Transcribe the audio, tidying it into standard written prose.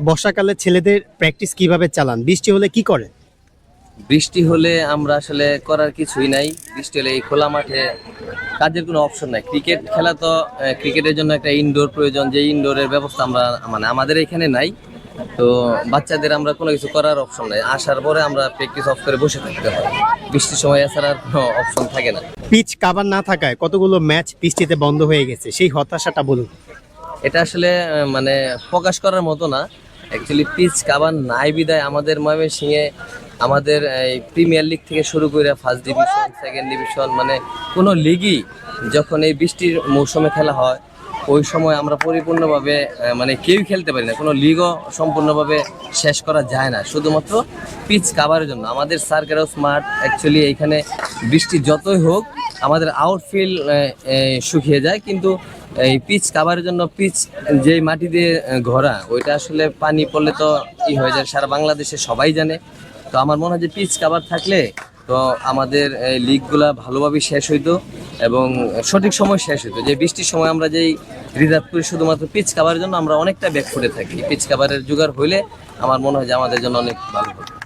বর্ষাকালে ছেলেদের প্র্যাকটিস কিভাবে চালান? বৃষ্টি হলে কি করেন? বৃষ্টি হলে আমরা আসলে করার কিছুই নাই। বৃষ্টি হলে এই খোলা মাঠে কাজের কোনো অপশন নাই। ক্রিকেট খেলা তো ক্রিকেটের জন্য একটা ইনডোর প্রয়োজন, যে ইনডোরের ব্যবস্থা আমরা আমাদের এখানে নাই। তো বাচ্চাদের আমরা কোনো কিছু করার অপশন নাই, আসার পরে আমরা প্র্যাকটিস অফ করে বসে থাকতে হয়। বৃষ্টির সময় এছাড়া আর কোনো অপশন থাকে না। পিচ কাভার না থাকায় কতগুলো ম্যাচ বৃষ্টিতে বন্ধ হয়ে গেছে, সেই হতাশাটা বলুন। এটা আসলে প্রকাশ করার মতো না। অ্যাকচুয়ালি পিচ কাভার নাই বিদায় আমাদের ময়মনসিংহে আমাদের এই প্রিমিয়ার লিগ থেকে শুরু করে ফার্স্ট ডিভিশন, সেকেন্ড ডিভিশন, কোনো লিগই যখন এই বৃষ্টির মৌসুমে খেলা হয় ওই সময় আমরা পরিপূর্ণভাবে কেউই খেলতে পারি না। কোনো লিগও সম্পূর্ণভাবে শেষ করা যায় না, শুধুমাত্র পিচ কাভারের জন্য। আমাদের সার্কারস মাঠ অ্যাকচুয়ালি এইখানে বৃষ্টি যতই হোক আমাদের আউটফিল্ড শুকিয়ে যায়, কিন্তু এই পিচ কাভারের জন্য পিচ যেই মাটি দিয়ে ঘোরা ওইটা আসলে পানি পড়লে তো হয়ে যায়, সারা বাংলাদেশে সবাই জানে। তো আমার মনে হয় যে পিচ কাভার থাকলে তো আমাদের এই লিগগুলা ভালোভাবে শেষ হইতো এবং সঠিক সময় শেষ হইতো। যে বৃষ্টির সময় আমরা যেই রিজার্ভ করি শুধুমাত্র পিচ কাভারের জন্য, আমরা অনেকটা ব্যাকফুটে থাকি। পিচ কাভারের জোগাড় হইলে আমার মনে হয় যে আমাদের জন্য অনেক ভালো হবে।